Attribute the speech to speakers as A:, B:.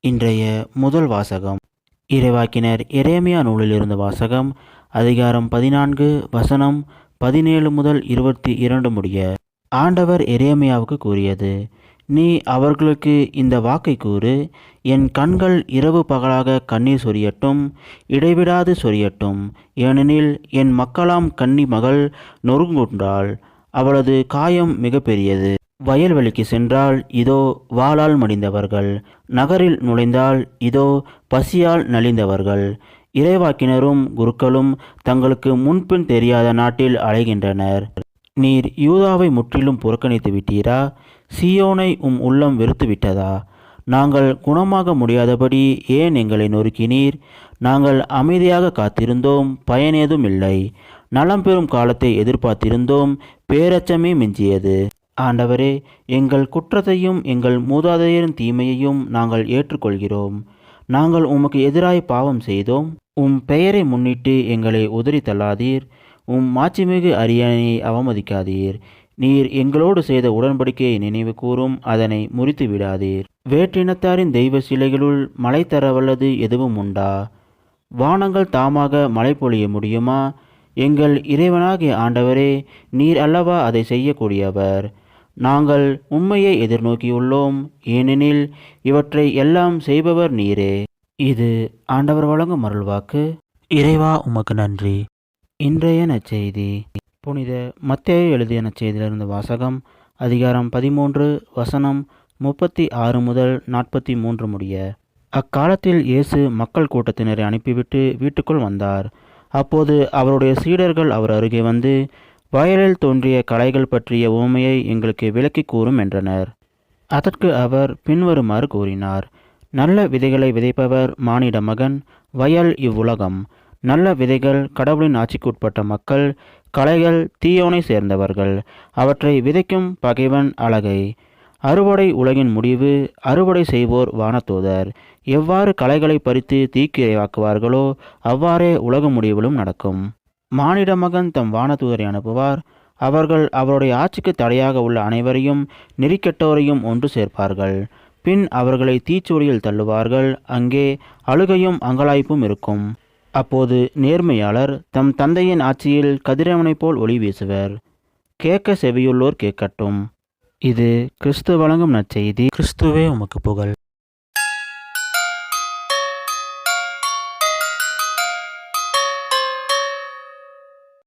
A: இன்றைய முதல் வாசகம் இறைவாக்கினர் எரேமியா நூலிலிருந்து வாசகம். அதிகாரம் 14 வசனம் 17 முதல் 22 முடிய. ஆண்டவர் எரேமியாவுக்கு கூறியது: நீ அவர்களுக்கு இந்த வாக்கை கூறு. என் கண்கள் இரவு பகலாக கண்ணீர் சொரியட்டும், இடைவிடாது சொரியட்டும். ஏனெனில் என் மக்களாம் கன்னி மகள் நொறுங்குண்டாள், அவளது காயம் மிக பெரியது. வயல்வெளிக்கு சென்றால் இதோ வாளால் மடிந்தவர்கள், நகரில் நுழைந்தால் இதோ பசியால் நலிந்தவர்கள். இறைவாக்கினரும் குருக்களும் தங்களுக்கு முன்பின் தெரியாத நாட்டில் அலைகின்றனர். நீர் யூதாவை முற்றிலும் புறக்கணித்து விட்டீரா? சீயோனை உள்ளம் வெறுத்து விட்டதா? நாங்கள் குணமாக முடியாதபடி ஏன் எங்களை நொறுக்கினீர்? நாங்கள் அமைதியாக காத்திருந்தோம், பயனேதும் இல்லை. நலம் பெறும் காலத்தை எதிர்பார்த்திருந்தோம், பேரச்சமே மிஞ்சியது. ஆண்டவரே, எங்கள் குற்றத்தையும் எங்கள் மூதாதையரின் தீமையையும் நாங்கள் ஏற்றுக்கொள்கிறோம். நாங்கள் உமக்கு எதிராய் பாவம் செய்தோம். பெயரை முன்னிட்டு எங்களை உதறி தள்ளாதீர். மாட்சிமிகு அரியணையை அவமதிக்காதீர். நீர் எங்களோடு செய்த உடன்படிக்கையை நினைவு கூறும், அதனை முறித்து விடாதீர். வேற்றினத்தாரின் தெய்வ சிலைகளுள் மழை தர வல்லது எதுவும் உண்டா? வானங்கள் தாமாக மழை பொழிய முடியுமா? எங்கள் இறைவனாகிய ஆண்டவரே, நீர் அல்லவா அதை செய்யக்கூடியவர். நாங்கள் உண்மையை எதிர்நோக்கியுள்ளோம், ஏனெனில் இவற்றை எல்லாம் செய்பவர் நீரே. இது ஆண்டவர் வழங்கும் அருள்வாக்கு. இறைவா, உமக்கு நன்றி. இன்றைய நற்செய்தி புனித மத்தேயு எழுதிய நற்செய்தியிலிருந்து வாசகம். அதிகாரம் 13 வசனம் 36 முதல் 43 முடிய. அக்காலத்தில் இயேசு மக்கள் கூட்டத்தினரை அனுப்பிவிட்டு வீட்டுக்குள் வந்தார். அப்போது அவருடைய சீடர்கள் அவர் அருகே வந்து, வயலில் தோன்றிய களைகள் பற்றிய உவமையை எங்களுக்கு விளக்கி கூறும் என்றனர். அதற்கு அவர் பின்வருமாறு கூறினார்: நல்ல விதைகளை விதைப்பவர் மானிட மகன். வயல் இவ்வுலகம். நல்ல விதைகள் கடவுளின் ஆட்சிக்குட்பட்ட மக்கள், களைகள் தீயோனை சேர்ந்தவர்கள். அவற்றை விதைக்கும் பகைவன் அலகை. அறுவடை உலகின் முடிவு. அறுவடை செய்வோர் வானதூதர். எவ்வாறு களைகளை பறித்து தீக்கு இரையாக்குவார்களோ அவ்வாறே உலக முடிவிலும் நடக்கும். மானிட மகன் தம் வானதூதரை அனுப்புவார். அவர்கள் அவருடைய ஆட்சிக்கு தடையாக உள்ள அனைவரையும் நெறிக்கெட்டோரையும் ஒன்று சேர்ப்பார்கள். பின் அவர்களை தீச்சூழியில் தள்ளுவார்கள். அங்கே அழுகையும் அங்கலாய்ப்பும் இருக்கும். அப்போது நேர்மையாளர் தம் தந்தையின் ஆட்சியில் கதிரவனைப் போல் ஒளி வீசுவர். கேட்க செவியுள்ளோர் கேட்கட்டும். இது கிறிஸ்து வழங்கும் நற்செய்தி. கிறிஸ்துவே உமக்கு புகழ்.